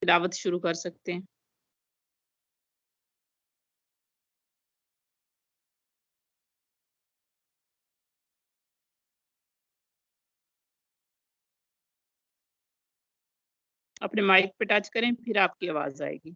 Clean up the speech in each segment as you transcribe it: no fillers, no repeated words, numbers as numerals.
तिलावत शुरू कर सकते हैं। अपने माइक पे टच करें, फिर आपकी आवाज़ आएगी।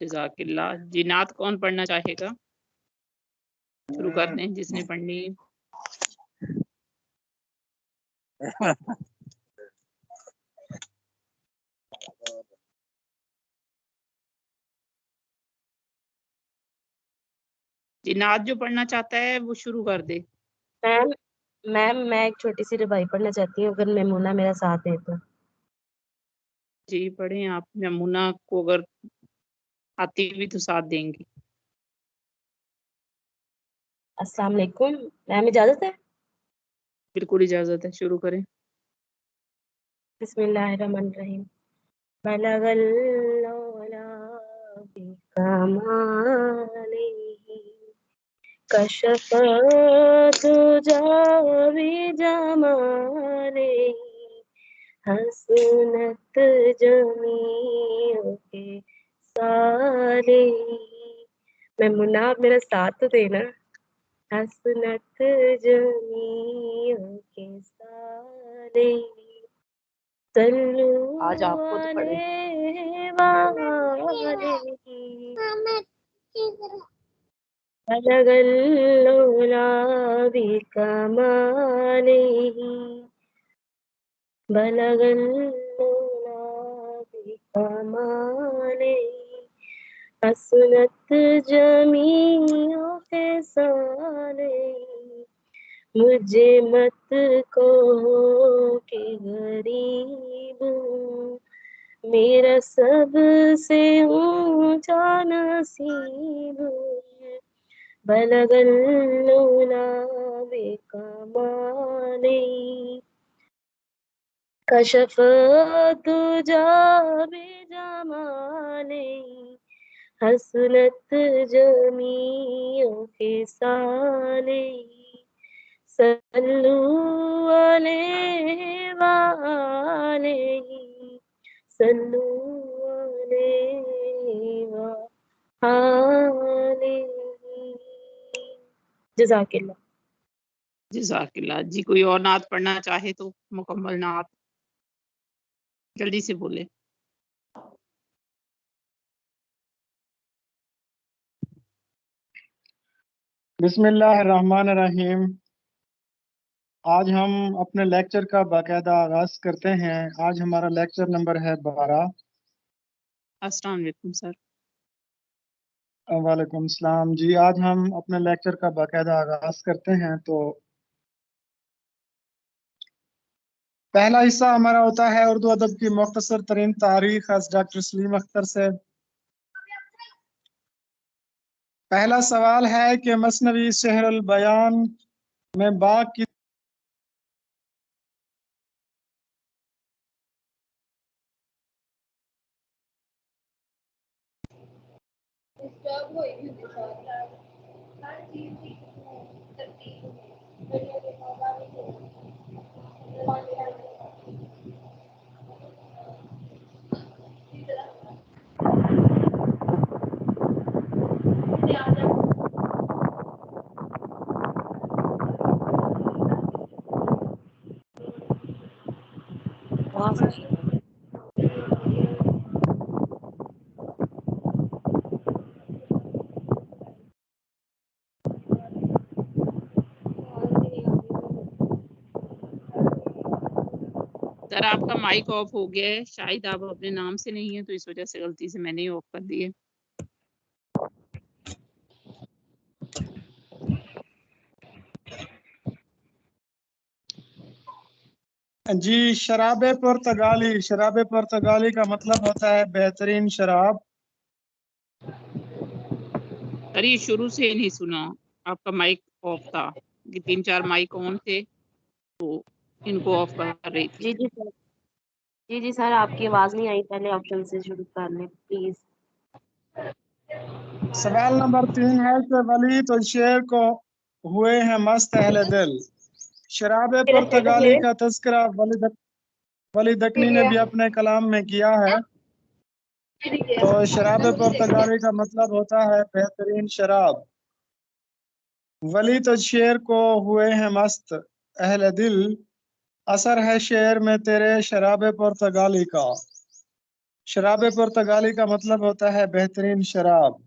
जज़ाकिल्लाह। जी, नात कौन पढ़ना चाहेगा? शुरू कर दें जिसने पढ़नी है। जी, नात जो पढ़ना चाहता है वो शुरू कर दे। मैम मैम मैं एक छोटी सी रबाई पढ़ना चाहती हूँ, अगर मैमूना मेरा साथ दे तो। जी, पढ़ें आप। यमुना को अगर आती हुई तो साथ देंगी। अस्सलाम वालेकुम मैम, इजाजत है? बिल्कुल इजाज़त है, शुरू करें। बिस्मिल्लाहिर्रहमानिर्रहीम। बलगल लौला बिकमालिही कशफ दुजा बिजमालिही हसनत जमीओ के सालिही। मैमुना आप मेरा साथ तो देना। हसनत जमीओ के सालिही सल्लू आज आपको तो पढ़े। बलगल लौला बिकमालिही बलगल लौला बिकमालिही हसनत जमीओ के सालिही मुझे मत कहो कि गरीब हूँ, मेरा सबसे ऊंचा नसीब है। बलगल लौला बिकमालिही कशफ दुजा बिजमालिही हसनत जमीओ के सालिही सल्लू अलैहि वालेही सल्लू अलैहि वालेही। जज़ाकिल्लाह। जज़ाकिल्लाह। जी, कोई और नात पढ़ना चाहे तो मुकम्मल नात जल्दी से बोले। बिस्मिल्लाहिर्रहमानिर्रहीम। आज हम अपने लेक्चर का बाकायदा आगाज करते हैं। आज हमारा लेक्चर नंबर है 12। अस्सलाम वालेकुम सर। वालेकुम सलाम। जी, आज हम अपने लेक्चर का बाकायदा आगाज करते हैं। तो पहला हिस्सा हमारा होता है उर्दू अदब की मुख्तसर तरीन तारीख आज डॉक्टर सलीम अख्तर से। पहला सवाल है कि मसनवी शहरुल बयान में बाग की सर आपका माइक ऑफ हो गया है, शायद आप अपने नाम से नहीं है तो इस वजह से गलती से मैंने ही ऑफ कर दिए। जी, शराब पुर्तगाली, शराब पुर्तगाली का मतलब होता है बेहतरीन शराब। अरे ये शुरू से नहीं सुना, आपका माइक ऑफ था, ये 3-4 माइक ऑन थे तो इनको ऑफ कर रही थी। जी जी सर, जी जी सर, आपकी आवाज नहीं आई, पहले ऑप्शन से शुरू कर लें प्लीज। सवाल नंबर 3 है कि वली तो शेर को हुए हैं मस्त अहले दिल। शराब पुर्तगाली का तस्करा वली दकनी ने भी अपने कलाम में किया है। तो शराब पुर्तगाली का मतलब होता है बेहतरीन शराब। वली तो शेर को हुए हैं मस्त अहले दिल, असर है शेर में तेरे शराब पुर्तगाली का। शराब पुर्तगाली का मतलब होता है बेहतरीन शराब।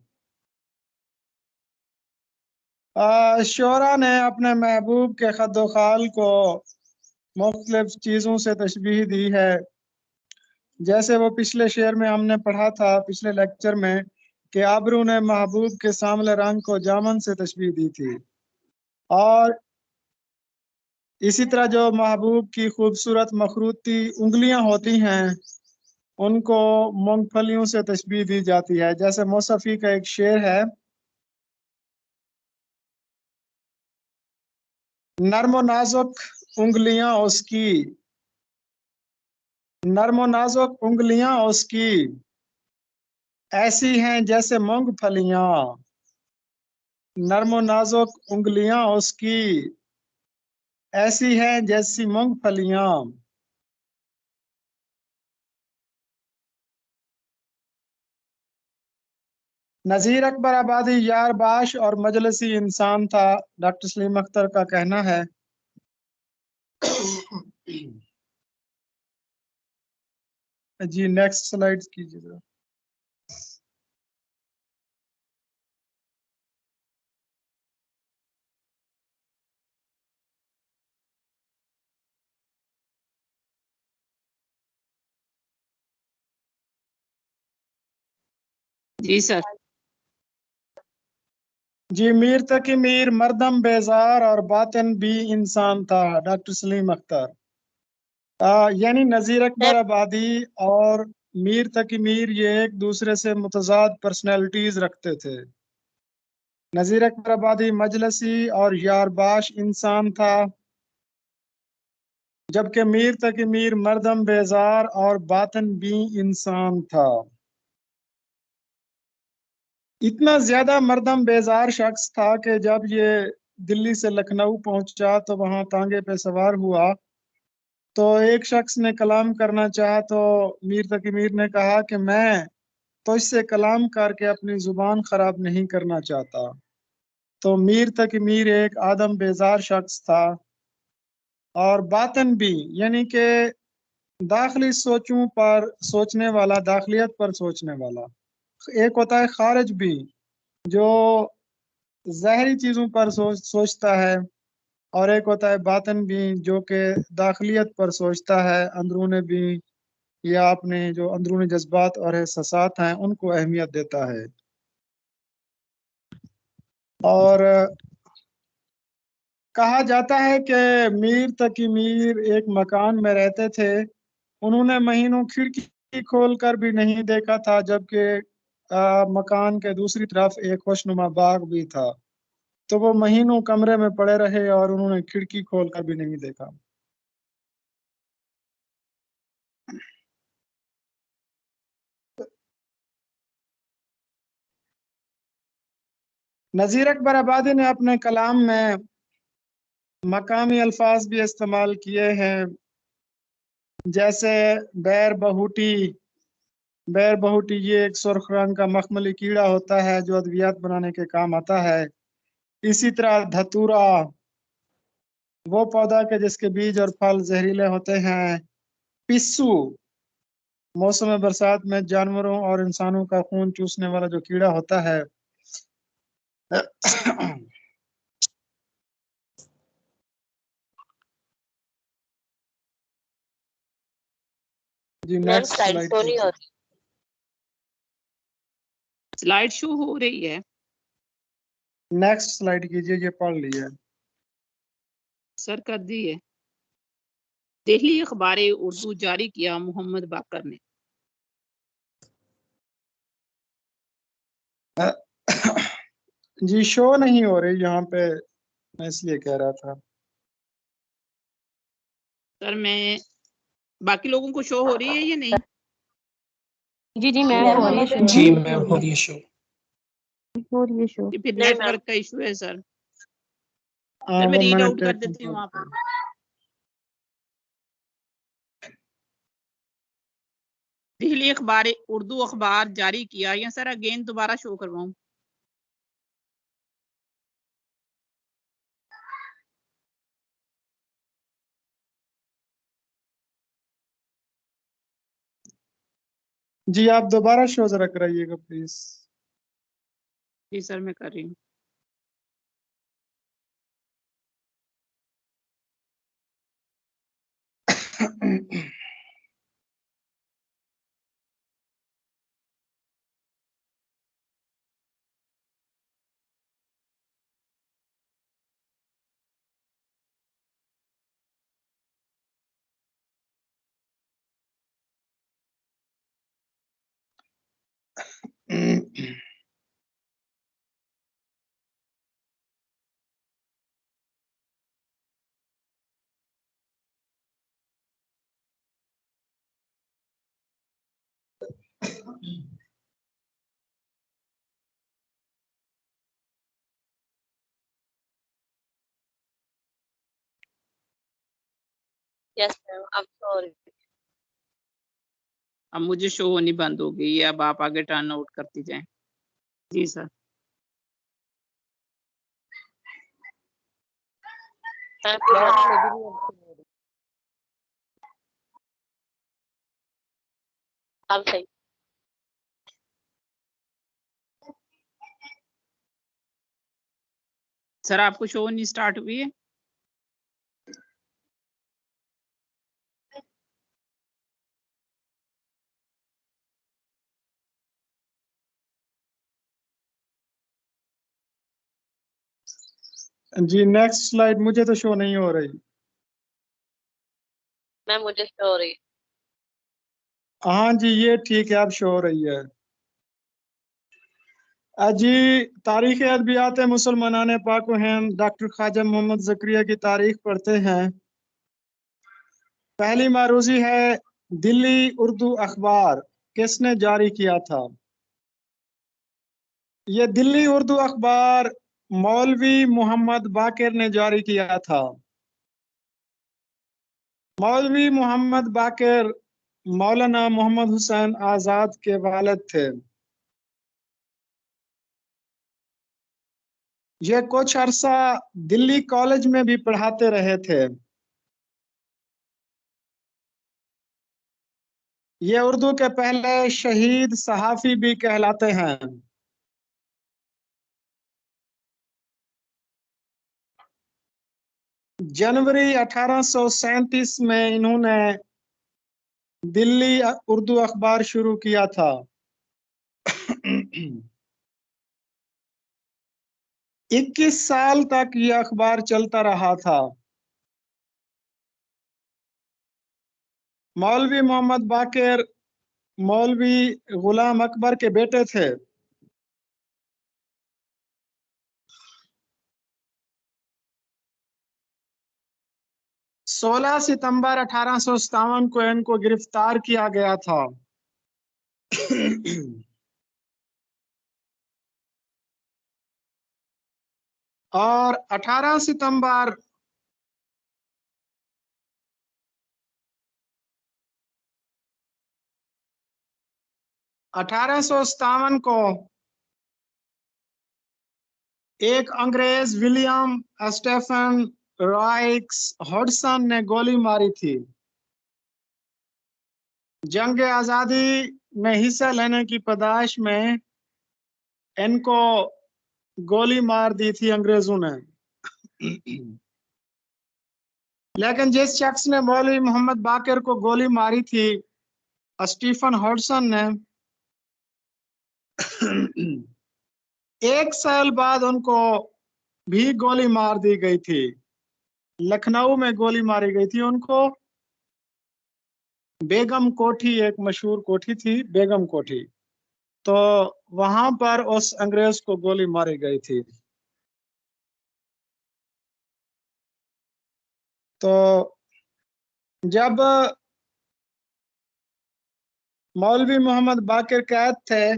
शोरा ने अपने महबूब के खद्दो खाल को मुख्तलिफ चीज़ों से तशबीह दी है। जैसे वो पिछले शेर में हमने पढ़ा था, पिछले लेक्चर में, कि आबरू ने महबूब के सामले रंग को जामन से तशबीह दी थी। और इसी तरह जो महबूब की खूबसूरत मखरूती उंगलियां होती हैं उनको मूंगफलियों से तशबीह दी जाती है। जैसे मौसफ़ी का एक शेर है, नर्म नाजुक उंगलियां उसकी, नर्म नाजुक उंगलियां उसकी ऐसी हैं जैसे मूंगफलियां। नर्म नाजुक उंगलियां उसकी ऐसी हैं जैसी मूंगफलियां। नजीर अकबर आबादी यार बाश और मजलसी इंसान था, डॉक्टर सलीम अख्तर का कहना है। जी नेक्स्ट स्लाइड कीजिएगा। जी सर। जी, मीर तकी मीर मर्दम बेजार और बातिन भी इंसान था, डॉक्टर सलीम अख्तर। यानी नजीर अकबर आबादी और मीर तकी मीर ये एक दूसरे से मुतजाद पर्सनैलिटीज रखते थे। नजीर अकबर आबादी मजलसी और यारबाश इंसान था, जबकि मीर तकी मीर मर्दम बेजार और बातिन भी इंसान था। इतना ज्यादा मर्दम बेजार शख्स था कि जब ये दिल्ली से लखनऊ पहुंचा तो वहां तांगे पे सवार हुआ, तो एक शख्स ने कलाम करना चाहा तो मीर तकी मीर ने कहा कि मैं तो इससे कलाम करके अपनी जुबान खराब नहीं करना चाहता। तो मीर तकी मीर एक आदम बेजार शख्स था और बातन भी, यानी कि दाखिली सोचों पर सोचने वाला, दाखिलियत पर सोचने वाला। एक होता है खारिज भी, जो ज़ाहरी चीज़ों पर सोचता है, और एक होता है बातन भी, जो कि दाखिलियत पर सोचता है, अंदरूनी भी, या अपने जो अंदरूनी जज्बात और एहसासात हैं उनको अहमियत देता है। और कहा जाता है कि मीर तकी मीर एक मकान में रहते थे। उन्होंने महीनों खिड़की खोल कर भी नहीं देखा था, जबकि मकान के दूसरी तरफ एक खुशनुमा बाग भी था। तो वो महीनों कमरे में पड़े रहे और उन्होंने खिड़की खोल कर भी नहीं देखा। नजीर अकबर आबादी ने अपने कलाम में मकामी अल्फाज भी इस्तेमाल किए हैं, जैसे बैर बहुटी। बैर बहुटी ये एक सुर्ख रंग का मखमली कीड़ा होता है जो अद्वियात बनाने के काम आता है। इसी तरह धतूरा, वो पौधा के जिसके बीज और फल जहरीले होते हैं। पिस्सू, मौसम बरसात में जानवरों और इंसानों का खून चूसने वाला जो कीड़ा होता है। जी ma'am next slide slide show नहीं कीजिए। हो रही। स्लाइड शो हो रही है। नेक्स्ट स्लाइड कीजिए, ये पढ़ लिया। सर कर दिए। दिल्ली अखबार उर्दू जारी किया मोहम्मद बाकर ने। जी शो नहीं हो रही यहाँ पे, मैं इसलिए कह रहा था। सर मैं बाकी लोगों को शो हो रही है या नहीं? जी जी मैम हो रही है शो। जी मैम हो रही है शो। हो रही है शो। ये फिर नहीं, नेटवर्क का इशू है सर। हाँ, सर मैं वो रीड मैंने आउट कर टेक देती हूँ आप। दिल्ली अखबार उर्दू अखबार जारी किया, या सर अगेन दोबारा शो करवाऊं? जी आप दोबारा शो जरा कराइएगा प्लीज। जी सर मैं कर रही हूँ। यस मैम अब सॉरी। अब मुझे शो होनी बंद हो गई है, अब आप आगे टर्न आउट करती जाएं। जी सर। अब सही। सर आपको शो होनी स्टार्ट हुई है? जी नेक्स्ट स्लाइड मुझे तो शो नहीं हो रही। मैम मुझे शो हो रही। हाँ जी ये ठीक है, अब शो हो रही है। जी तारीख अदबियात मुसलमानान पाक हैं, डॉक्टर ख्वाजा मोहम्मद ज़करिया की तारीख पढ़ते हैं। पहली मारूजी है दिल्ली उर्दू अखबार किसने जारी किया था? ये दिल्ली उर्दू अखबार मौलवी मोहम्मद बाकर ने जारी किया था। मौलवी मोहम्मद बाकर मौलाना मोहम्मद हुसैन आजाद के वालिद थे। ये कुछ अरसा दिल्ली कॉलेज में भी पढ़ाते रहे थे। ये उर्दू के पहले शहीद सहाफी भी कहलाते हैं। जनवरी 1837 में इन्होंने दिल्ली उर्दू अखबार शुरू किया था। 21 साल तक ये अखबार चलता रहा था। मौलवी मोहम्मद बाकर मौलवी गुलाम अकबर के बेटे थे। सोलह सितंबर 1857 को इनको गिरफ्तार किया गया था। और 18 सितंबर 1857 को एक अंग्रेज विलियम स्टेफन रॉयक्स हॉडसन ने गोली मारी थी। जंग आजादी में हिस्सा लेने की पैदाश में इनको गोली मार दी थी अंग्रेजों ने। लेकिन जिस शख्स ने मौलवी मोहम्मद बाकर को गोली मारी थी स्टीफन हॉडसन ने, 1 साल बाद उनको भी गोली मार दी गई थी। लखनऊ में गोली मारी गई थी उनको बेगम कोठी एक मशहूर कोठी थी, बेगम कोठी। तो वहां पर उस अंग्रेज को गोली मारी गई थी। तो जब मौलवी मोहम्मद बाकिर कैद थे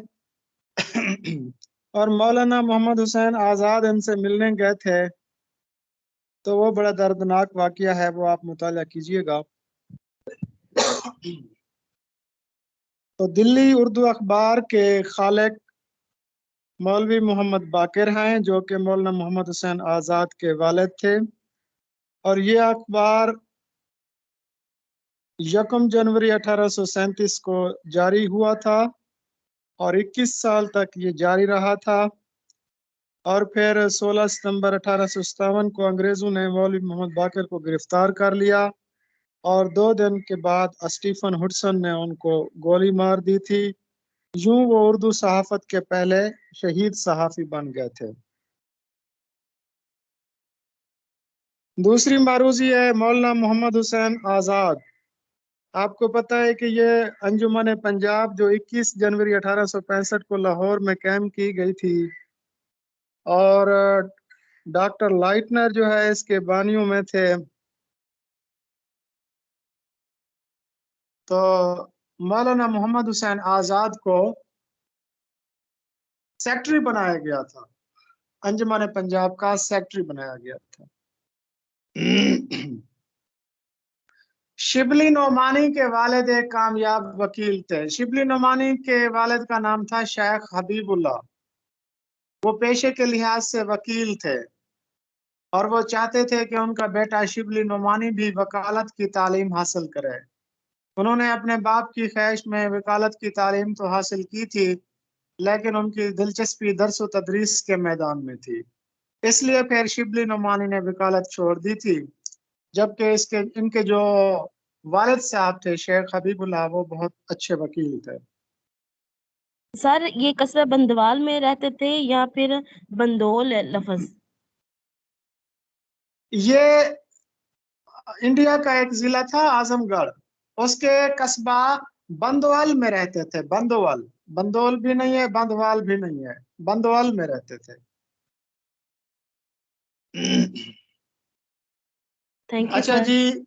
और मौलाना मोहम्मद हुसैन आजाद इनसे मिलने गए थे, तो वो बड़ा दर्दनाक वाकया है, वो आप मुताला कीजिएगा। तो दिल्ली उर्दू अखबार के खालिक मौलवी मोहम्मद बाकिर हैं, जो कि मौलाना मोहम्मद हुसैन आजाद के वालिद थे। और ये अखबार 1 जनवरी 1837 को जारी हुआ था और 21 साल तक ये जारी रहा था। और फिर 16 सितंबर 1857 को अंग्रेजों ने मौलवी मोहम्मद बाकिर को गिरफ्तार कर लिया और 2 दिन के बाद स्टीफन हुडसन ने उनको गोली मार दी थी। यूं वो उर्दू सहाफत के पहले शहीद सहाफी बन गए थे। दूसरी मारूजी है मौलाना मोहम्मद हुसैन आजाद। आपको पता है कि ये अंजुमन पंजाब जो 21 जनवरी 1865 को लाहौर में कायम की गई थी, और डॉक्टर लाइटनर जो है इसके बानियों में थे। तो मौलाना मोहम्मद हुसैन आजाद को सेक्रेटरी बनाया गया था, अंजुमन पंजाब का सेक्रेटरी बनाया गया था। शिबली नोमानी के वालिद एक कामयाब वकील थे। शिबली नोमानी के वालिद का नाम था शेख हबीबुल्लाह। वो पेशे के लिहाज से वकील थे और वो चाहते थे कि उनका बेटा शिबली नोमानी भी वकालत की तालीम हासिल करे। उन्होंने अपने बाप की ख्वाहिश में वकालत की तालीम तो हासिल की थी, लेकिन उनकी दिलचस्पी दरस व तदरीस के मैदान में थी, इसलिए फिर शिबली नोमानी ने वकालत छोड़ दी थी। जबकि इसके इनके जो वालिद साहब थे शेख हबीबुल्लाह, वो बहुत अच्छे वकील थे। सर ये कस्बा बंदवाल में रहते थे या फिर बंदोल है लफ्ज? ये इंडिया का एक जिला था आजमगढ़, उसके कस्बा बंदवाल में रहते थे। बंदवाल, बंदोल भी नहीं है, बंदवाल भी नहीं है, बंदवाल में रहते थे। थैंक यू अच्छा सर। जी,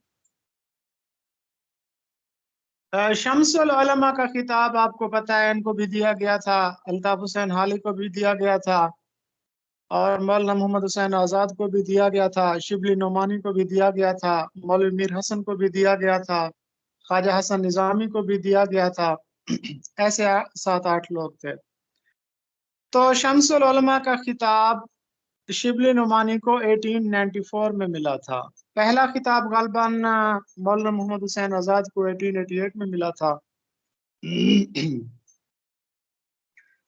शम्सुल उलमा का खिताब आपको पता है, इनको भी दिया गया था, अल्ताफ हुसैन हाली को भी दिया गया था, और मौलाना मोहम्मद हुसैन आजाद को भी दिया गया था, शिबली नोमानी को भी दिया गया था, मौलवी मीर हसन को भी दिया गया था, ख्वाजा हसन निजामी को भी दिया गया था। ऐसे 7-8 लोग थे। तो शम्सुल उलमा का खिताब शिबली नुमानी को 1894 में मिला था। पहला खिताब गालबन मौलाना मोहम्मद हुसैन आजाद को 1888 में मिला था।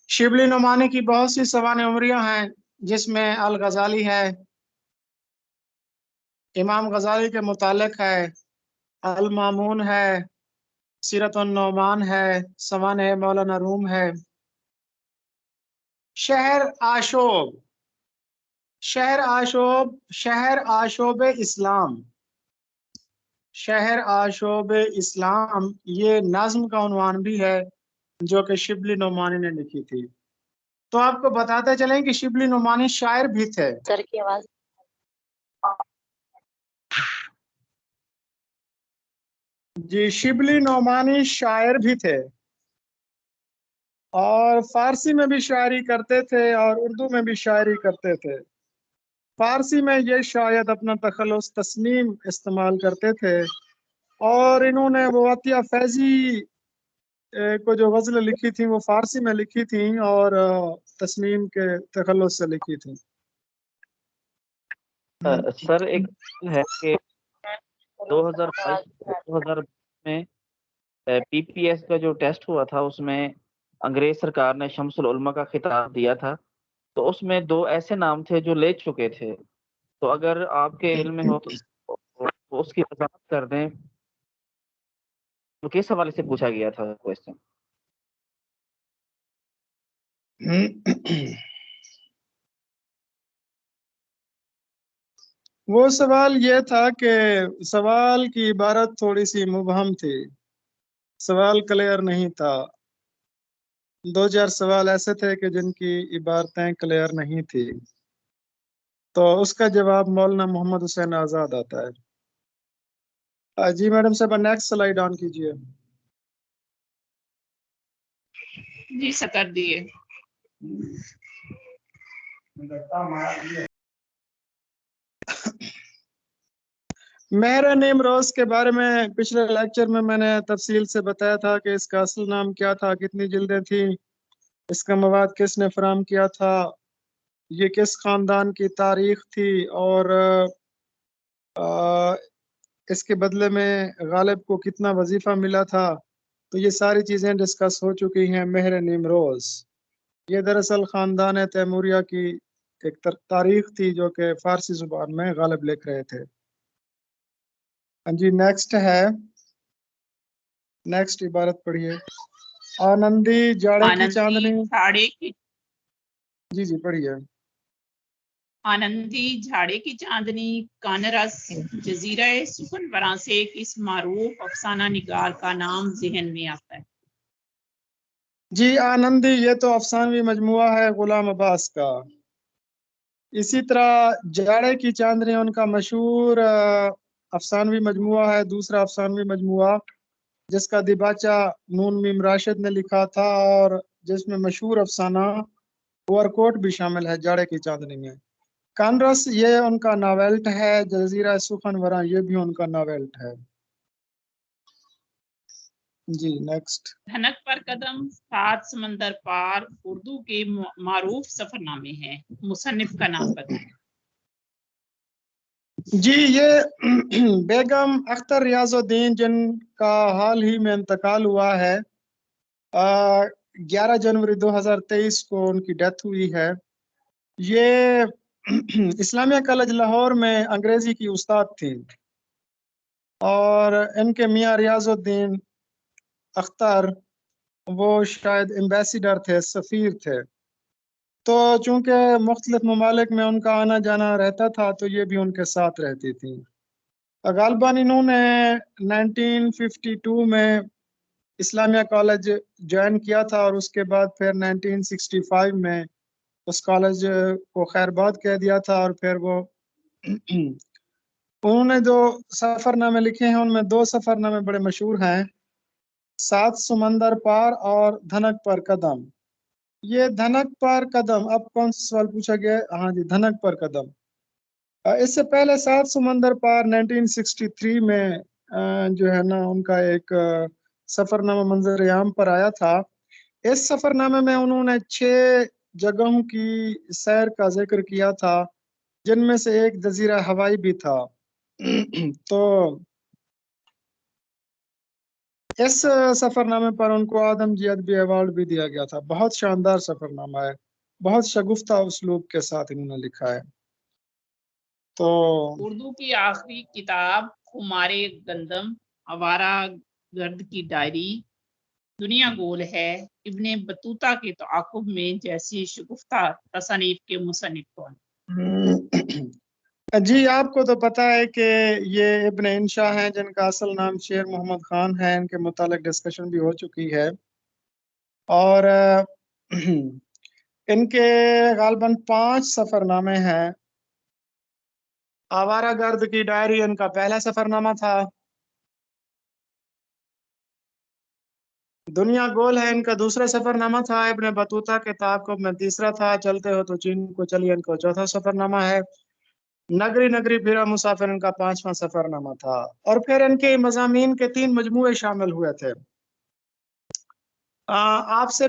शिबली नुमानी की बहुत सी सवाने उमरियां हैं, जिसमें अल गजाली है, इमाम गजाली के मुतालिक है, अल मामून है, सीरत उन नौमान है, सवाने मौलाना रूम है। शहर आशोब, शहर आशोब इस्लाम, शहर आशोब इस्लाम, ये नाज़्म का उन्वान भी है जो कि शिबली नोमानी ने लिखी थी। तो आपको बताते चलें कि शिबली नोमानी शायर भी थे। सर की आवाज। जी, शिबली नोमानी शायर भी थे और फारसी में भी शायरी करते थे और उर्दू में भी शायरी करते थे। फारसी में ये शायद अपना तखल्लुस तस्नीम इस्तेमाल करते थे, और इन्होंने वो अतिया फैजी को जो गजल लिखी थी वो फारसी में लिखी थी और तस्नीम के तखल्लुस से लिखी थी। सर एक है कि 2022 में पीपीएस का जो टेस्ट हुआ था उसमें अंग्रेज सरकार ने शम्सुल उलमा का खिताब दिया था, तो उसमें 2 ऐसे नाम थे जो ले चुके थे। तो अगर आपके इल्म में हो तो उसकी वजाहत कर दें, तो किस हवाले से पूछा गया था क्वेश्चन? वो सवाल ये था कि सवाल की इबारत थोड़ी सी मुबहम थी। सवाल क्लियर नहीं था। 2-4 सवाल ऐसे थे कि जिनकी इबारतें क्लियर नहीं थी, तो उसका जवाब मौलाना मोहम्मद हुसैन आजाद आता है। जी मैडम साहब, नेक्स्ट स्लाइड ऑन कीजिए। जी सकर दिए। मेहर निमरोज के बारे में पिछले लेक्चर में मैंने तफसील से बताया था कि इसका असल नाम क्या था, कितनी जिल्दें थी, इसका मवाद किसने फराहम किया था, ये किस खानदान की तारीख थी, और इसके बदले में गालिब को कितना वजीफा मिला था। तो ये सारी चीज़ें डिस्कस हो चुकी हैं। मेहर निमरोज ये दरअसल ख़ानदान तैमूरिया की एक तारीख थी जो कि फ़ारसी ज़ुबान में गालिब लिख रहे थे। हाँ जी, नेक्स्ट है, नेक्स्ट इबारत पढ़िए। आनंदी जाड़े की चांदनी। झाड़े की जी जी पढ़िए। आनंदी झाड़े की चांदनी कानरस जजीरा सुखनवरा से किस मारूफ अफसाना निगार का नाम जहन में आता है? जी आनंदी ये तो अफसानवी मजमुआ है गुलाम अब्बास का। इसी तरह जाड़े की चांदनी उनका मशहूर अफसानवी मजमुआ है, दूसरा अफसानवी मजमुआ जिसका दिबाचा नून मीम राशिद ने लिखा था और जिसमें मशहूर अफसाना ओवरकोट भी शामिल है जाड़े की चांदनी में। कानरस ये उनका नावेल्ट है, जजीरा सुखनवरा ये भी उनका नावेल्ट है। जी नेक्स्ट। धनक पर कदम, सात समंदर पार उर्दू के मारूफ सफरनामे हैं, मुसन्निफ का नाम बताएं। जी ये बेगम अख्तर रियाजुद्दीन जिनका हाल ही में इंतकाल हुआ है, 11 जनवरी 2023 को उनकी डेथ हुई है। ये इस्लामिया कॉलेज लाहौर में अंग्रेजी की उस्ताद थी और इनके मियाँ रियाजुद्दीन अख्तर वो शायद एम्बेसिडर थे, सफ़ीर थे। तो चूंकि मुख्तलिफ ममालिक में उनका आना जाना रहता था तो ये भी उनके साथ रहती थी। गालिबन इन्होंने 1952 में इस्लामिया कॉलेज ज्वाइन किया था और उसके बाद फिर 1965 में उस कॉलेज को खैरबाद कह दिया था। और फिर वो उन्होंने जो सफ़रनामे लिखे हैं उनमें 2 सफ़रनामे बड़े मशहूर हैं, 7 समंदर पार और धनक पर कदम। ये धनक पर कदम, अब कौन सा सवाल पूछा गया है? हाँ जी, धनक पर कदम। इससे पहले 7 समंदर पार 1963 में जो है ना उनका एक सफरनामा मंजर आम पर आया था। इस सफरनामे में उन्होंने 6 जगहों की सैर का जिक्र किया था जिनमें से एक जजीरा हवाई भी था। तो इस सफरनामे पर उनको आदमजी अदबी अवार्ड भी दिया गया था। बहुत शानदार सफरनामा है, बहुत शगुफ्ता उस्लूब के साथ इन्होंने लिखा है। तो उर्दू की आखिरी किताब खुमारे गंदम, आवारा गर्द की डायरी, दुनिया गोल है, इब्ने बतूता के ताक़ुब में जैसी शगुफ्ता तसनीफ के मुसन्निफ कौन? जी आपको तो पता है कि ये इब्ने इंशा हैं जिनका असल नाम शेर मोहम्मद खान है। इनके मुतालिक डिस्कशन भी हो चुकी है और इनके गालबन 5 सफरनामे हैं। आवारा गर्द की डायरी इनका पहला सफरनामा था। दुनिया गोल है इनका दूसरा सफरनामा था। इब्ने बतूता के ताक़ुब में तीसरा था। चलते हो तो चीन को चलिए इनका चौथा सफरनामा है। नगरी नगरी फिरा मुसाफिर इनका 5वां सफरनामा था। और फिर इनके मज़ामीन के 3 मजमूए शामिल हुए थे। आपसे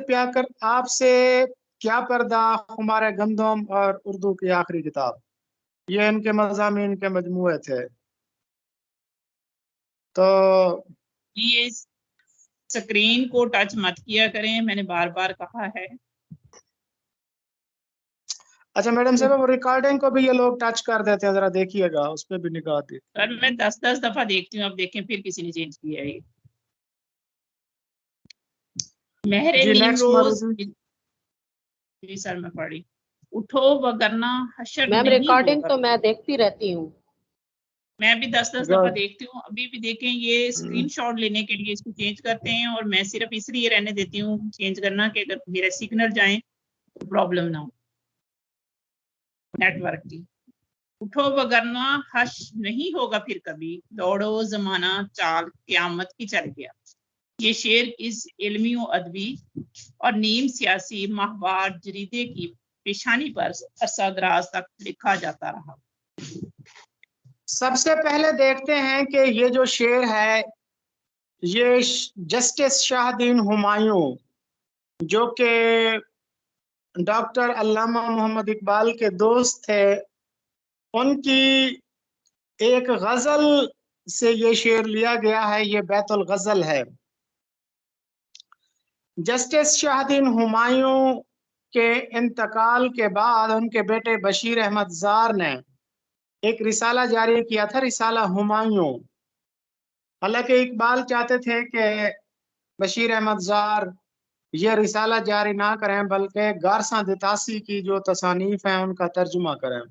क्या पर्दा, खुमारे गंदम और उर्दू की आखिरी किताब, ये इनके मज़ामीन के मजमूए थे। तो ये स्क्रीन को टच मत किया करें, मैंने बार बार कहा है। अच्छा मैडम साहब, वो रिकॉर्डिंग को भी ये लोग टच कर देते हैं, जरा देखिएगा, उस पर भी निगाह दी। सर मैं 10-10 दफा देखती हूँ, अब देखें फिर किसी ने चेंज किया है। मेहरे जी नीम नेक्स्ट रोज, मरीज। जी सर मैं पढ़ी। उठो वगरना हशर मैम नहीं रिकॉर्डिंग होगा। तो मैं देखती रहती हूँ। मैं भी 10-10 दफा देखती हूँ। अभी भी देखें, ये स्क्रीनशॉट लेने के लिए इसको चेंज करते हैं, और मैं सिर्फ इसलिए रहने देती हूँ चेंज करना कि अगर मेरा सिग्नल जाए तो प्रॉब्लम ना हो नेटवर्क की। उठो वगरना हश नहीं होगा फिर कभी, दौड़ो जमाना चाल क्यामत की चल गया। ये शेर इस इल्मी व अदबी और नीम सियासी माहवार जरीदे की पेशानी पर अरसा-दराज तक लिखा जाता रहा। सबसे पहले देखते हैं कि ये जो शेर है, ये जस्टिस शाहदीन हुमायूं, जो कि डॉक्टर अल्लामा मोहम्मद इकबाल के दोस्त थे, उनकी एक गजल से ये शेर लिया गया है। ये बैतुल गजल है। जस्टिस शाहदीन हुमायूं के इंतकाल के बाद उनके बेटे बशीर अहमद जार ने एक रिसाला जारी किया था, रिसाला हुमायूं। हालांकि इकबाल चाहते थे कि बशीर अहमद जार ये रिसाला जारी ना करें, बल्कि गारसा दितासी की जो तसानीफ हैं उनका तर्जुमा करें,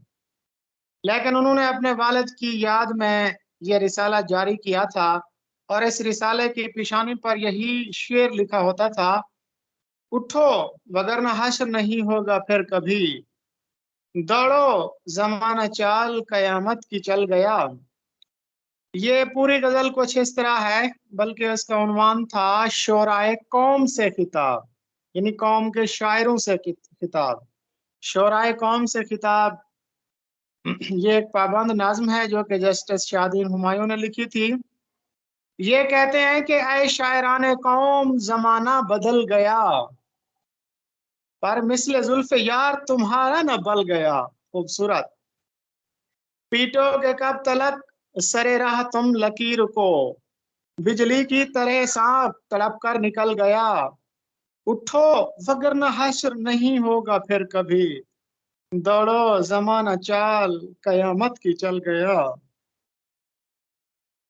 लेकिन उन्होंने अपने वालिद की याद में ये रिसाला जारी किया था। और इस रिसाले की पेशानी पर यही शेर लिखा होता था, उठो वगरना हश्र नहीं होगा फिर कभी, दौड़ो जमाना चाल कयामत की चल गया। ये पूरी गजल कुछ इस तरह है, बल्कि इसका उन्वान था शोराए कौम से खिताब, यानी कौम के शायरों से खिताब। शोराए कौम से खिताब ये एक पाबंद नाज़्म है जो कि जस्टिस शाहदीन हुमायूं ने लिखी थी। ये कहते हैं कि ऐ शायराने कौम जमाना बदल गया, पर मिसले जुल्फ़े यार तुम्हारा न बल गया। खूबसूरत। पीटोगे कब तलक सरे राह तुम लकीर को, बिजली की तरह सांप तड़प कर निकल गया। उठो वगरना हश्र नहीं होगा फिर कभी, दौड़ो जमाना चाल कयामत की चल गया।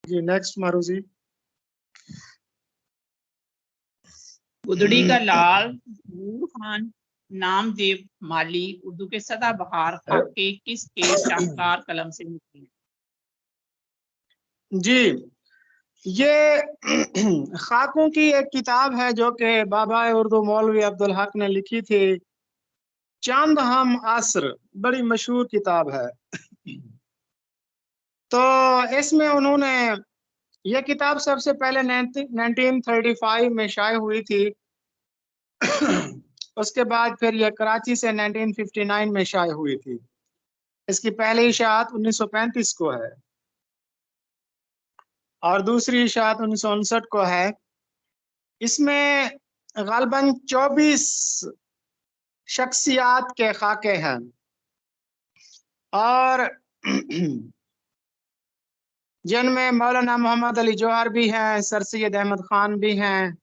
जी नेक्स्ट मारूजी। गुदड़ी का लाल नूर खान नामदेव माली उर्दू के सदाबहार खाके किसके शाहकार कलम से निकले? जी ये खाकों की एक किताब है जो कि बाबा उर्दू मौलवी अब्दुल हक ने लिखी थी। चांद हम आसर बड़ी मशहूर किताब है। तो इसमें उन्होंने, ये किताब सबसे पहले 1935 में शाये हुई थी। उसके बाद फिर यह कराची से 1959 में शाये हुई थी। इसकी पहली इशाअत 1935 को है और दूसरी इशाअत 1959 को है। इसमें गालबन 24 शख्सियात के खाके हैं और जिनमें मौलाना मोहम्मद अली जौहर भी हैं, सर सैयद अहमद खान भी हैं,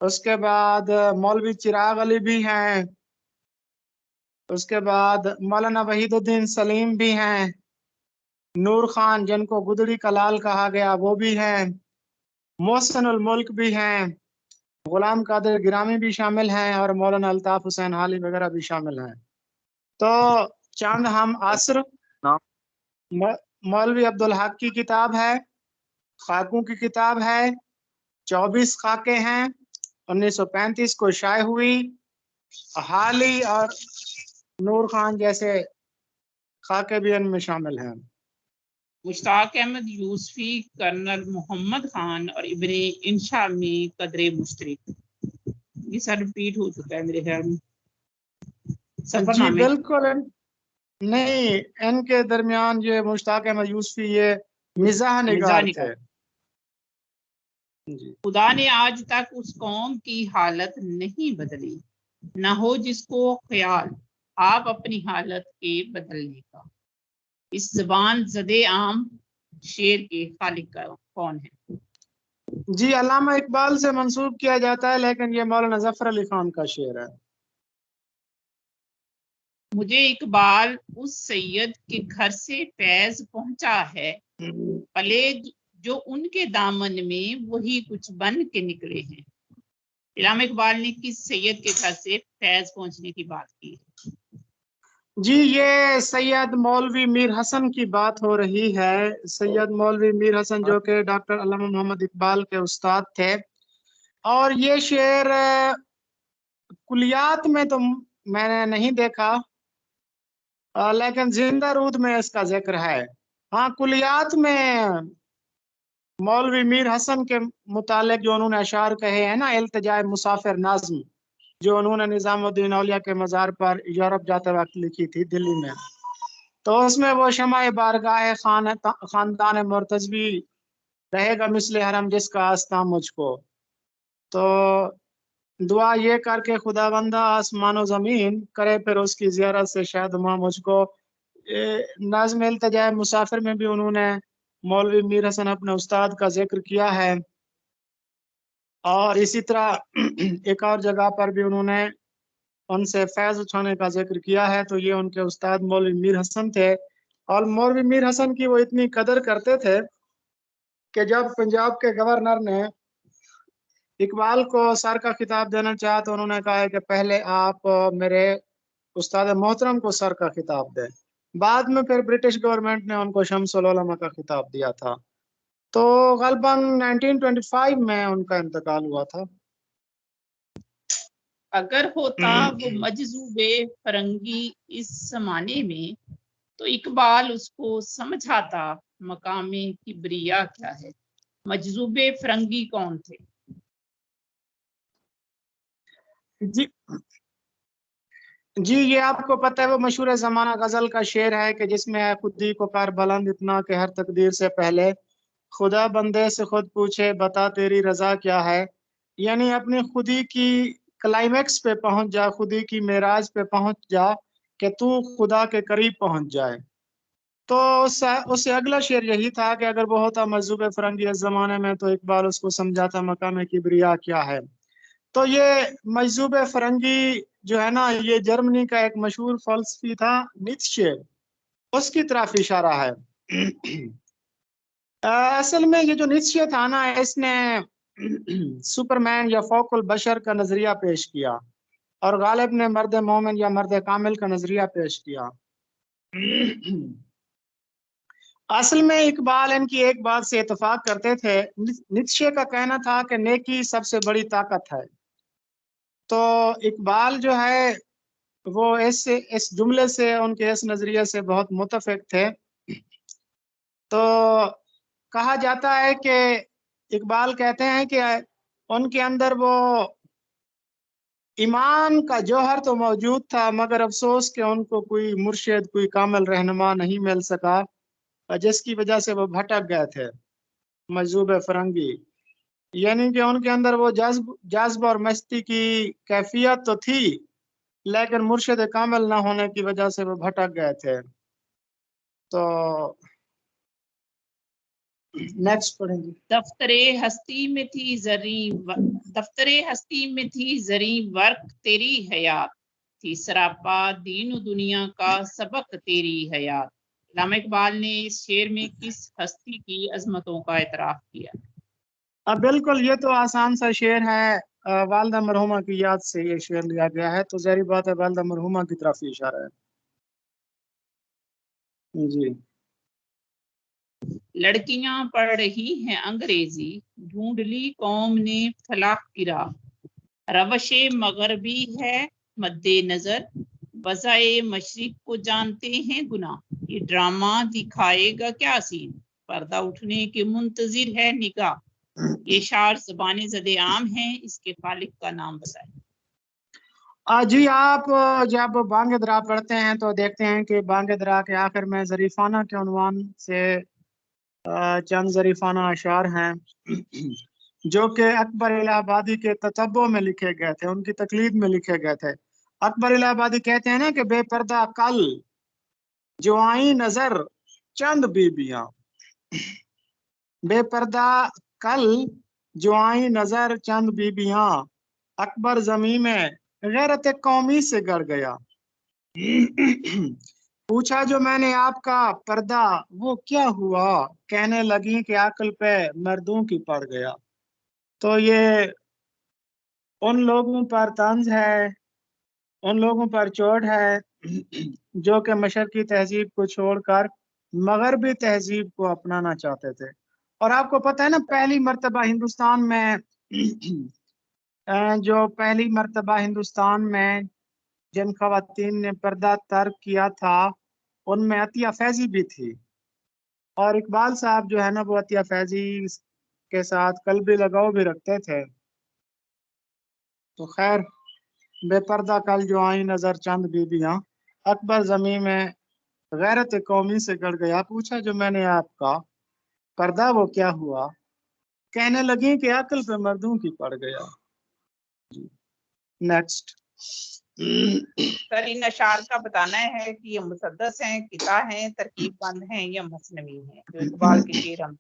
उसके बाद मौलवी चिराग अली भी हैं, उसके बाद मौलाना वहीदुद्दीन सलीम भी हैं, नूर खान जिनको गुदड़ी का लाल कहा गया वो भी हैं, मोहसिनुल मुल्क भी हैं, गुलाम कादिर गिरामी भी शामिल हैं और मौलाना अल्ताफ हुसैन हाली वगैरह भी शामिल हैं। तो चांद हम आसर मौलवी अब्दुल हक की किताब है, खाकों की किताब है। 24 खाके हैं, 1935 को शाये हुई। हाली और नूर खान जैसे खाके भी इनमें शामिल हैं। मुश्ताक अहमद यूसुफी, कर्नल मोहम्मद खान और इब्ने इंशा में कदरे मुश्तरक। ये सर रिपीट हो चुका है मेरे ख्याल में। जी बिल्कुल नहीं, इनके दरमियान ये मुश्ताक अहमद यूसुफी ये मिजाह निगार थे। खुदा ने आज तक उस कौम की हालत नहीं बदली, न हो जिसको ख्याल आप अपनी हालत के बदलने का। इस ज़बान ज़दे आम शेर के खालिक कौन है? जी अल्लामा इकबाल से मंसूब किया जाता है, लेकिन ये मौलाना जफर अली खान का शेर है। मुझे इकबाल उस सैयद के घर से फैज पहुंचा है, पले जो उनके दामन में वही कुछ बन के निकले हैं। अल्लामा इकबाल ने किस सैयद के घर से फैज पहुंचने की बात की है? जी, ये सैयद मौलवी मीर हसन की बात हो रही है। सैयद मौलवी मीर हसन जो कि डॉक्टर अल्लामा मोहम्मद इकबाल के उस्ताद थे। और ये शेर कुलियात में तो मैंने नहीं देखा, लेकिन जिंदा रूद में इसका जिक्र है। हाँ, कुलियात में मौलवी मीर हसन के मुतालिक जो उन्होंने अशार कहे हैं ना, इल्तिजाए मुसाफिर नाज़्म, जो उन्होंने निजामुद्दीन औलिया के मज़ार पर यूरोप जाते वक्त लिखी थी दिल्ली में, तो उसमें वो शमाए बारगाह खानदान मुर्तजवी रहेगा मिसले हरम जिसका आस्था मुझको। तो दुआ ये करके खुदावंदा आसमान जमीन करे फिर उसकी जियारत से शायद हुआ मुझको। नाज़्म इल्तिजाए मुसाफिर में भी उन्होंने मौलवी मीर हसन अपने उस्ताद का जिक्र किया है, और इसी तरह एक और जगह पर भी उन्होंने उनसे फैज उठाने का जिक्र किया है। तो ये उनके उस्ताद मौलवी मीर हसन थे, और मौलवी मीर हसन की वो इतनी कदर करते थे कि जब पंजाब के गवर्नर ने इकबाल को सर का खिताब देना चाहा तो उन्होंने कहा है कि पहले आप मेरे उस्ताद मोहतरम को सर का खिताब दें। बाद में फिर ब्रिटिश गवर्नमेंट ने उनको शम्सुल उलमा का खिताब दिया था। तो गलबन 1925 में उनका इंतकाल हुआ था। अगर होता वो मजजूबे फरंगी इस जमाने में तो इकबाल उसको समझाता मकामे किबरिया क्या है। मजजूबे फरंगी कौन थे? जी जी, ये आपको पता है वो मशहूर जमाना गजल का शेर है कि जिसमें है खुदी को कार बुलंद इतना कि हर तकदीर से पहले खुदा बंदे से खुद पूछे बता तेरी रजा क्या है। यानी अपनी खुदी की क्लाइमेक्स पे पहुंच जा, खुदी की मेराज पे पहुंच जा कि तू खुदा के करीब पहुंच जाए। तो उससे अगला शेर यही था कि अगर वो होता मजूब फरंगी इस जमाने में तो इकबाल उसको समझाता मकाम किबरिया क्या है। तो ये मजूब फरंगी जो है ना, ये जर्मनी का एक मशहूर फलसफी था नीत्शे, उसकी तरफ इशारा है। असल में ये जो नीत्शे था ना, इसने सुपरमैन या फौकुल बशर का नजरिया पेश किया, और गालिब ने मर्द मोमिन या मर्द कामिल का नजरिया पेश किया। असल में इकबाल इनकी एक बात से इतफाक करते थे। नीत्शे का कहना था कि नेकी सबसे बड़ी ताकत है। तो इकबाल जो है वो इस जुमले से, उनके इस नजरिए से बहुत मुतफिक थे। तो कहा जाता है कि इकबाल कहते हैं कि उनके अंदर वो ईमान का जौहर तो मौजूद था, मगर अफसोस कि उनको कोई मुर्शिद, कोई कामिल रहनुमा नहीं मिल सका, जिसकी वजह से वो भटक गए थे मजूब फरंगी। यानी कि उनके अंदर वो जज्ब और मस्ती की कैफियत तो थी, लेकिन मुर्शिद कामिल ना होने की वजह से वो भटक गए थे। तो नेक्स्ट पढ़ेंगे। दफ्तरे हस्ती में थी दफ्तरे हस्ती में थी जरी वर्क तेरी हयात थी सरापा दीन दुनिया का सबक तेरी हयात। अल्लामा इकबाल ने इस शेर में किस हस्ती की अजमतों का एतराफ किया? अब बिल्कुल ये तो आसान सा शेर है, वालदा मरहुमा की याद से ये शेर लिया गया है, तो जाहिर बात है वालदा मरहुमा की तरफ ही इशारा है। जी। लड़कियां पढ़ रही हैं अंग्रेजी ढूंढ ली कौम ने फलाह की राह रवशे मगरबी है मद्दे नजर वज़ाए मशरिक को जानते हैं गुनाह। ये ड्रामा दिखाएगा क्या सीन पर्दा उठने के मुंतजिर है निगाह। ये शार ज़बान ज़दे आम है, इसके खालिक का नाम बताएं। जी, आप जब बांग दरा पढ़ते हैं तो देखते हैं कि बांग दरा के आखिर में जरीफाना के उन्वान से चंद जरीफाना अशार हैं जो कि अकबर इलाहाबादी के ततब्बो में लिखे गए थे, उनकी तकलीद में लिखे गए थे। अकबर इलाहाबादी कहते हैं ना कि बेपर्दा कल जो आई नजर चंद बीबियां, बेपर्दा कल जो आई नजर चंद बीबियां, अकबर जमी में गैरत कौमी से गड़ गया। पूछा जो मैंने आपका पर्दा वो क्या हुआ, कहने लगी कि अक्ल पे मर्दों की पड़ गया। तो ये उन लोगों पर तंज है, उन लोगों पर चोट है जो कि मशरकी तहजीब को छोड़कर मगरबी तहजीब को अपनाना चाहते थे। और आपको पता है ना, पहली मर्तबा हिंदुस्तान में जो पहली मर्तबा हिंदुस्तान में जिन खवातीन ने पर्दा तर्क किया था उनमें अतिया फैजी भी थी। और इकबाल साहब जो है ना, वो अतिया फैजी के साथ कल्बी लगाव भी रखते थे। तो खैर, बेपर्दा कल जो आई नजर चंद बीबियां, अकबर जमी में गैरत कौमी से गड़ गया। पूछा जो मैंने आपका, पर्दा वो क्या हुआ? कहने लगी कि अक्ल पे मर्दों की पड़ गया। नेक्स्ट। सर इन अशार का बताना है कि ये मुसद्दस हैं, किता हैं, तरकीब बंद हैं या मसनवी हैं, जो इकबाल के शेर हम।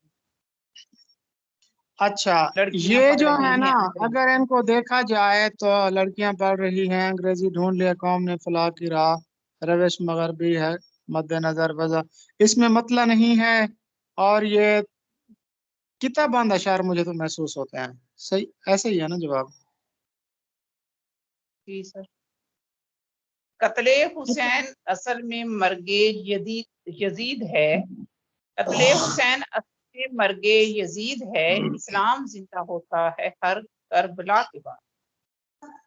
अच्छा, लड़कियां ये पढ़ जो रही है ना, हैं अंग्रेजी। अगर इनको देखा जाए तो लड़कियां पढ़ रही हैं अंग्रेजी, ढूंढ लिया कौम ने फलाह की राह, रविश मगरबी है मद्देनजर वजह, इसमें मतलब नहीं है। और ये किताबंद अशार मुझे तो महसूस होते हैं। सही, ऐसे ही है ना जवाब? जी सर। कत्ले हुसैन असल में मर्गे यजीद है। कत्ले हुसैन असल में मर्गे यजीद है। इस्लाम जिंदा होता है हर करबला के बाद।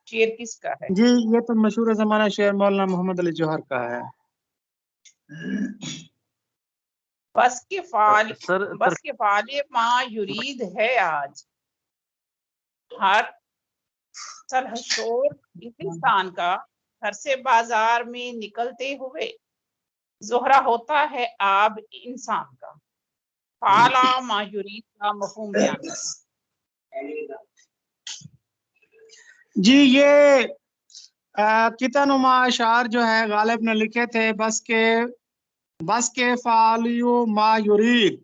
शेर किसका है? जी, ये तो मशहूर जमाना शेर मौलाना मोहम्मद अली जौहर का है। बस के फाल सर माँ युरीद है आज। हर सलहशोर इंसान का घर से बाजार में निकलते हुए जोहरा होता है आब इंसान का। फाला माँ युरीद का मफहूम बयान करें। जी, ये कितानुमा अशार जो है गालिब ने लिखे थे। बस के फालियो मा युरीद,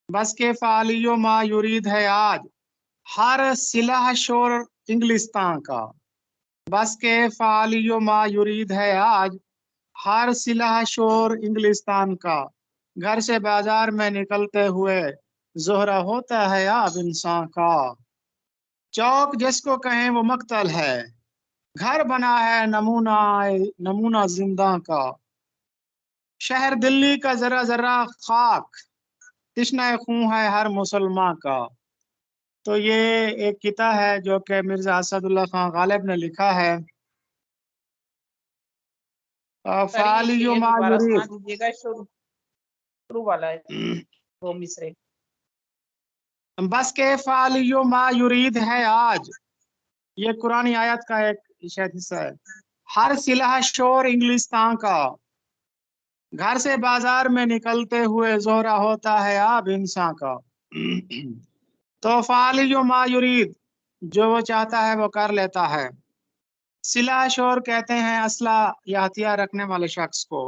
बस के फालियो मा युरीद है आज हर सिलाह शोर इंग्लिस्तान का। बस के फालियो मा युरीद है आज हर सिलाह शोर इंग्लिस्तान का। घर से बाजार में निकलते हुए जोहरा होता है अब इंसान का। चौक जिसको कहें वो मकतल है, घर बना है नमूना नमूना जिंदा का। शहर दिल्ली का जरा जरा खाक, तिश्ना खून है हर मुसलमान का। तो ये एक किता है जो कि मिर्जा असदुल्ला खान गालिब ने लिखा है। सर ये फालियो शेर मा दोबारा सुना युरीद। दीजिएगा। शुरू वाला है, दो मिसरे। बस के फालियो मा युरीद है आज, ये कुरानी आयत का एक शायद हिस्सा है। हर सिलाह शोर इंग्लिस्तान का, घर से बाजार में निकलते हुए जोहरा होता है अब इंसान का। तो फालियो मा युरीद, जो वो चाहता है वो कर लेता है। सिला शोर कहते हैं असला या हथियार रखने वाले शख्स को।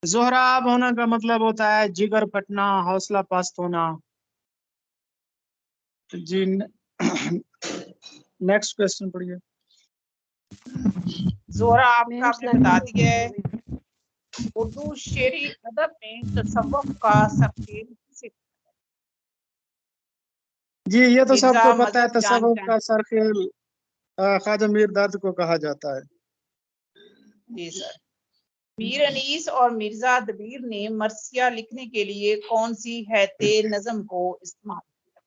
जोहराब होने का मतलब होता है जिगर फटना, हौसला पस्त होना। जी, नेक्स्ट क्वेश्चन पढ़िए। जोहरा आपका मैम आपने बता दिया है। उर्दू शेरी अदब में तसव्वुफ का सरखेल किसे? जी, ये तो मिर्जा सबको पता है, मजहर जान तसव्वुफ जान। का सरखेल ख्वाजा मीर दर्द को कहा जाता है। जी सर। मीर अनीस और मिर्जा दबीर ने मरसिया लिखने के लिए कौन सी हैते नज़म को इस्तेमाल किया?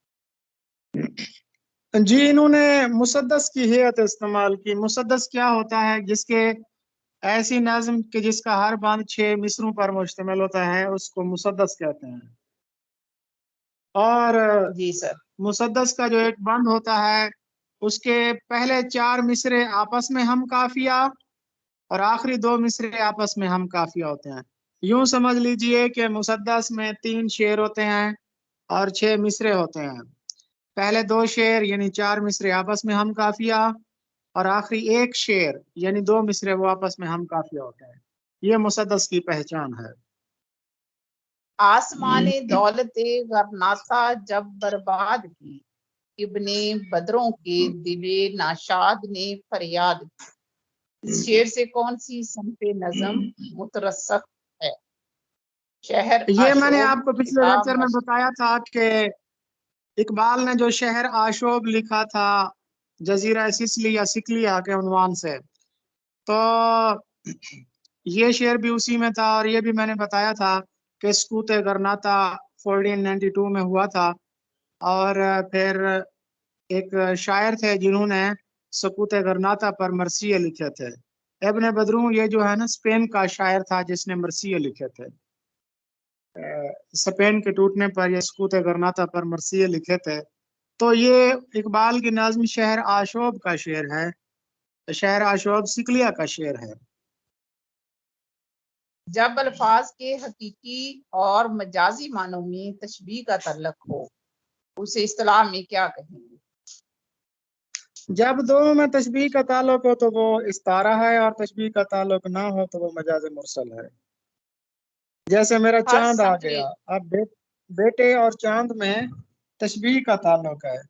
जी, इन्होंने मुसद्दस की हैत इस्तेमाल की। मुसद्दस क्या होता है? जिसके ऐसी नज्म के जिसका हर बंद 6 मिसरों पर मुश्तमिल होता है, उसको मुसद्दस कहते हैं। और जी सर। मुसद्दस का जो एक बंद होता है, उसके पहले 4 मिसरे आपस में हम काफिया और आखिरी 2 मिसरे आपस में हम काफिया होते हैं। यूं समझ लीजिए कि मुसद्दस में 3 शेर होते हैं और 6 मिसरे होते हैं। पहले 2 शेर यानी 4 मिसरे आपस में हम काफिया, और आखिरी 1 शेर यानी 2 मिसरे वो आपस में हम काफिया होते हैं। ये मुसद्दस की पहचान है। आसमाने दौलते गरनाता जब बर्बाद की, इब्ने बदरों के दिले नाशाद ने फरियाद की। इस शेर से कौन सी संपे नज़म मुतरस्सख है? शहर ये मैंने आशोब, आपको पिछले किताब लेक्चर में बताया था कि इकबाल ने जो शहर आशोब लिखा था जजीरा सिसली या सिकलिया के उन्वान से, तो ये शेर भी उसी में था, और ये भी मैंने बताया था कि सकूत गरनाता 1492 में हुआ था। और फिर एक शायर थे जिन्होंने सकूत गरनाता पर मरसिये लिखे थे। इब्न बदरू ये जो है ना स्पेन का शायर था जिसने मरसिये लिखे थे। स्पेन के टूटने पर ये सकूत गरनाता पर मरसिये लिखे थे। तो ये इकबाल की नाज़्म शहर आशोब का शेर है। शहर आशोब सिकलिया का शेर है। जब अल्फाज के हकीकी और मजाजी मानों में तशबीह का तल्लुक हो उसे इस्तिलाह में क्या कहेंगे? जब दो में तशबीह का ताल्लुक हो तो वो इस्तारा है, और तशबीह का ताल्लुक ना हो तो वो मजाज मुरसल है। जैसे मेरा हर चांद आ गया, संग्रेज अब बेटे और चांद में तशबीह का ताल्लुक है,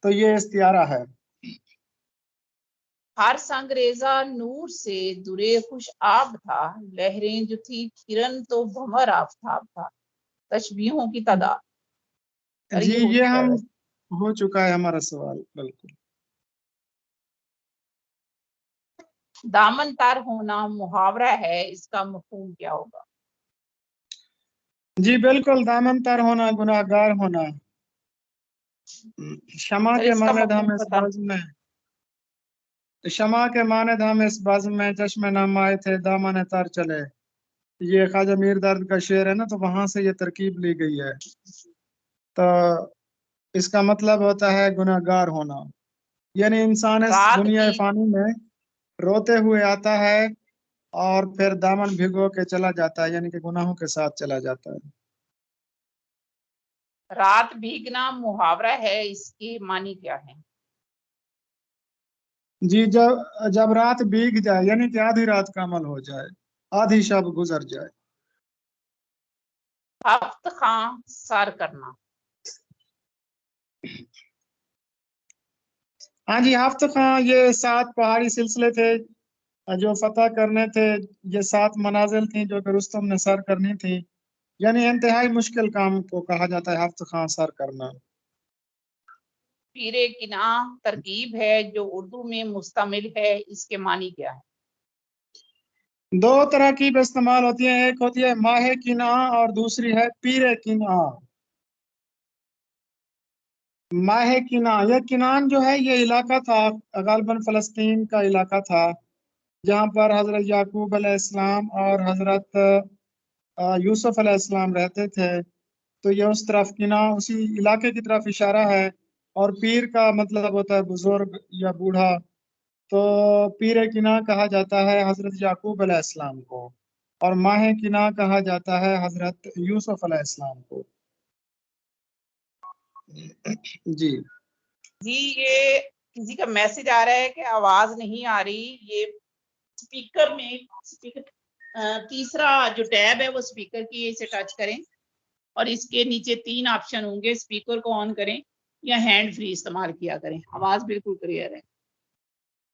तो ये इस्तियारा है। हर संगरेजा नूर से दुरे खुश आब था, लहरें जो थी किरण तो भंवर आफताब था। तशबीहों की तादाद, और जी ये हो ये चुका हम है। हो चुका है हमारा सवाल, बिल्कुल। दामन तार होना मुहावरा है, इसका मफहूम क्या होगा? जी बिल्कुल, दामन तर होना गुनाहगार होना। क्षमा सर के इसका मानद हम मफहूम इस पता। बज़्म में क्षमा के मानद हम इस बज़्म में चश्मे नम आए थे दामन तर चले। ये ख्वाजा मीर दर्द का शेर है ना, तो वहां से ये तरकीब ली गई है। तो इसका मतलब होता है गुनाहगार होना, यानी इंसान इस रात दुनिया भी फानी में रोते हुए आता है और फिर दामन भिगो के चला जाता है, यानी कि गुनाहों के साथ चला जाता है। रात भीगना मुहावरा है, इसके मानी क्या है? जी जब जब रात भीग जाए, यानी कि आधी रात का अमल हो जाए, आधी शब गुजर जाए। हफ्त खां सर करना। हाँ जी, हफ्त खां ये 7 पहाड़ी सिलसिले थे जो फतह करने थे। ये 7 मनाजिल थी जो कि रुस्तम ने सर करनी थी, यानी इंतहाई मुश्किल काम को कहा जाता है हफ्त खां सर करना। पीरे किना तरकीब है जो उर्दू में मुस्तमिल है, इसके मानी क्या है? दो तरह की इस्तेमाल होती है, एक होती है माहे किना और दूसरी है पीरे किना। माहे किना, यह किनान जो है ये इलाका था, गालबन फलस्तीन का इलाका था, जहाँ पर हजरत याकूब अलैहिस्सलाम और हजरत यूसुफ अलैहिस्सलाम रहते थे। तो ये उस तरफ किना उसी इलाके की तरफ इशारा है। और पीर का मतलब होता है बुजुर्ग या बूढ़ा। तो पीर किना कहा जाता है हजरत याकूब अलैहिस्सलाम को, और माह किना कहा जाता है हजरत यूसुफ अलैहिस्सलाम को। जी जी ये किसी का मैसेज आ रहा है कि आवाज नहीं आ रही। ये स्पीकर में तीसरा जो टैब है वो स्पीकर की, इसे टच करें और इसके नीचे 3 ऑप्शन होंगे। स्पीकर को ऑन करें या हैंड फ्री इस्तेमाल किया करें। आवाज बिल्कुल क्लियर है।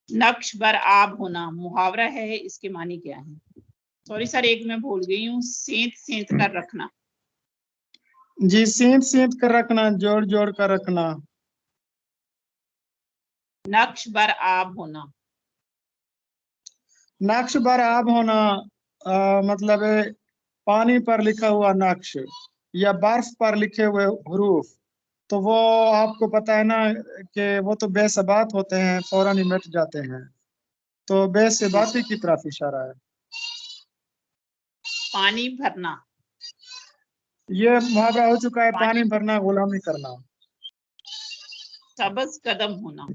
नक्श बर आब होना मुहावरा है, इसके मानी क्या है? सॉरी सर, एक मैं भूल गई हूँ, सेंत सेंत कर रखना। जी, सींत सींत कर रखना, जोड़ जोड़ कर रखना। नक्श बर आब होना। नक्श बर आब होना मतलब है पानी पर लिखा हुआ नक्श या बर्फ पर लिखे हुए हरूफ। तो वो आपको पता है ना कि वो तो बेसबात होते हैं, फौरन ही मिट जाते हैं। तो बेसबाती की तरफ इशारा है। पानी भरना। ये मुहावरा हो चुका है, पानी पानी भरना गुलामी करना। सब्ज कदम होना।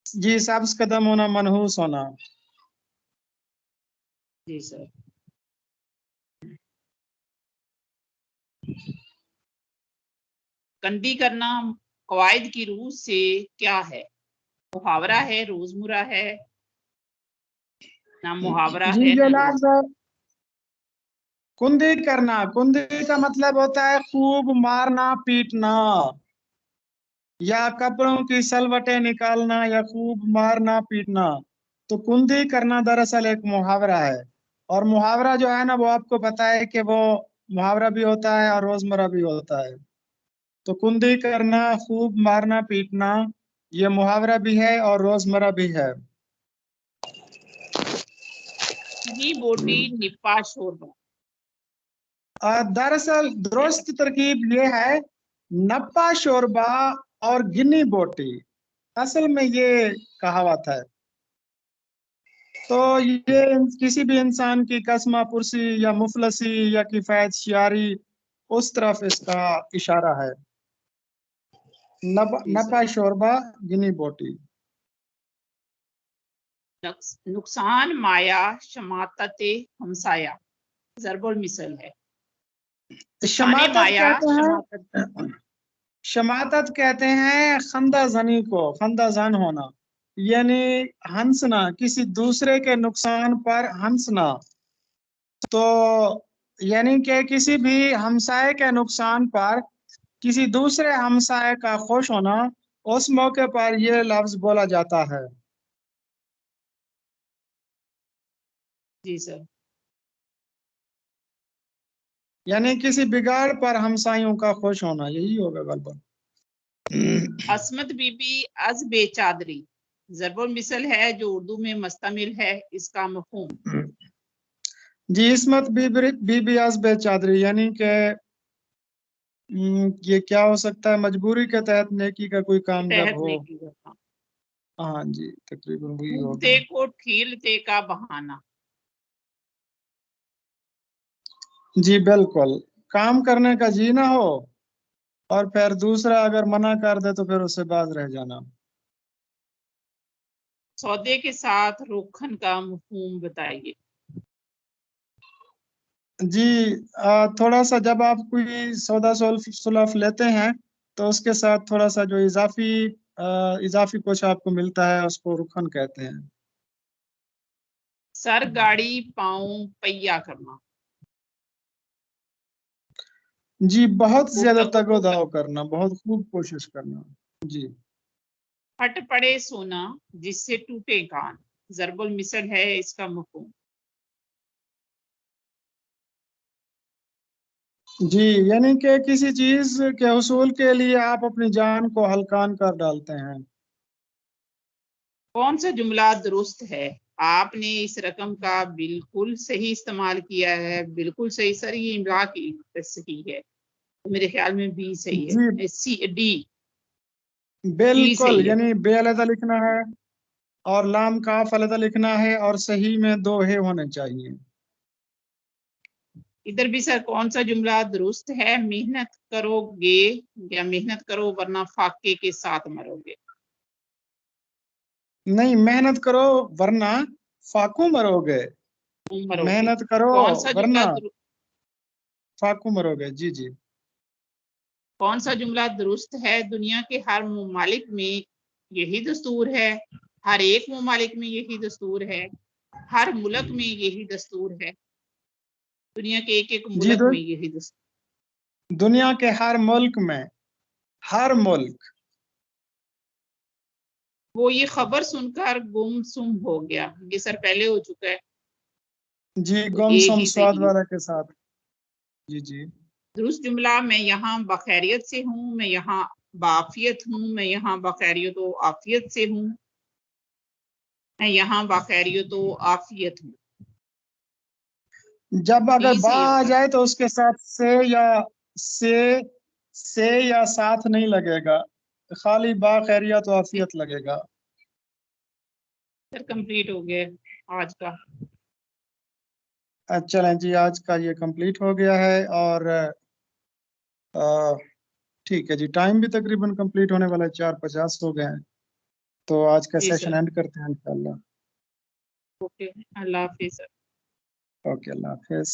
जी, सब्ज कदम होना, मनहूस होना। जी सर। कंदी करना कवायद की रूह से क्या है? मुहावरा है, रोजमुरा है? ना मुहावरा जी है ये ना रोज। लफ्ज कुंदी करना, कुंदी का मतलब होता है खूब मारना पीटना, या कपड़ों की सलवटें निकालना, या खूब मारना पीटना। तो कुंदी करना दरअसल एक मुहावरा है। और मुहावरा जो है ना वो आपको पता है कि वो मुहावरा भी होता है और रोजमर्रा भी होता है। तो कुंदी करना, खूब मारना पीटना, ये मुहावरा भी है और रोजमर्रा भी है। गिनी बोटी निप्पा शोरबा। दरअसल दुरुस्त तरकीब ये है नप्पा शोरबा और गिनी बोटी, असल में ये कहावत है। तो ये किसी भी इंसान की कसमा पुरसी या मुफलसी या किफायत शियारी उस तरफ इसका इशारा है। नपा शोरबा गिनी बोटी। नुकसान माया शमातते हमसाया ज़रबुल मिसल है। शमातत माया कहते हैं, शमातत कहते हैं खंदा जनी को, खंदा जन होना, यानी हंसना, किसी दूसरे के नुकसान पर हंसना। तो यानी कि किसी भी हमसाये के नुकसान पर किसी दूसरे हमसाये का खुश होना, उस मौके पर यह लफ्ज बोला जाता है। जी सर। यानी किसी बिगाड़ पर हमसायों का खुश होना, यही होगा गलबन। असमत बीबी अज बेचादरी ज़रबुल मिसल है जो उर्दू में मुस्तमिल है, इसका मफहूम। जी इसमत बीबी अज बेचादरी यानी कि ये क्या हो सकता है, मजबूरी के तहत नेकी का कोई काम जब हो। हाँ जी, तकरीबन वही होगा। को ठीलते का बहाना। जी बिल्कुल, काम करने का जी ना हो और फिर दूसरा अगर मना कर दे तो फिर उससे बाज रह जाना। सौदे के साथ रोकन का मफहूम बताइए। जी थोड़ा सा जब आप कोई सौदा सुलफ लेते हैं तो उसके साथ थोड़ा सा जो इजाफी कुछ आपको मिलता है उसको रुखन कहते हैं। सर गाड़ी पाँव पहिया करना। जी बहुत ज्यादा तगोदाव करना, बहुत खूब कोशिश करना। जी फट पड़े सोना जिससे टूटे कान ज़रबुल मिसल है, इसका मफहूम। जी यानी कि किसी चीज के हुसूल के लिए आप अपनी जान को हलकान कर डालते हैं। कौन सा जुमला दुरुस्त है? आपने इस रकम का बिल्कुल सही इस्तेमाल किया है। बिल्कुल सही सर, ये इमला की सही है, तो मेरे ख्याल में बी सही है। जी सी डी बिल्कुल, सही है। यानी बे अलहदा लिखना है और लाम काफ अलहदा लिखना है और सही में दो हे होने चाहिए। इधर भी सर कौन सा जुमला दुरुस्त है? मेहनत करोगे या मेहनत करो वरना फाके के साथ मरोगे। नहीं, मेहनत करो वरना फाकू मरोगे। मेहनत करो कौन सा जुमला वरना फाकू मरोगे। जी जी कौन सा जुमला दुरुस्त है? दुनिया के हर मुमालिक में यही दस्तूर है। हर एक मुमालिक में यही दस्तूर है। हर मुल्क में यही दस्तूर है। दुनिया के एक एक जी मुल्क में यही दस्तूर। दुनिया के हर मुल्क में, हर मुल्क। वो ये खबर सुनकर गुमसुम हो गया, ये सर पहले हो चुका है। जी तो गुम एक सुम ही स्वाद सही है। वाला के साथ। जी जी दुरुस्त जुमला, मैं यहाँ बखैरियत से हूँ, मैं यहाँ बाफियत हूँ, मैं यहाँ बखैरियत व आफियत से हूँ, मैं यहाँ बखैरियत व आफियत हूँ। जब अगर बा सही आ होगा। जाए तो उसके साथ से या साथ नहीं लगेगा, खाली बा खैरियत तो आफियत लगेगा। सर कंप्लीट हो गया आज का। चलें जी, आज का ये कंप्लीट हो गया है और ठीक है जी, टाइम भी तकरीबन कंप्लीट होने वाला है, 4:50 हो गए हैं। तो आज का जी सेशन सर। एंड करते हैं इंशाल्लाह। ओके, अल्लाह हाफिज सर। ओके, अल्लाह हाफिज।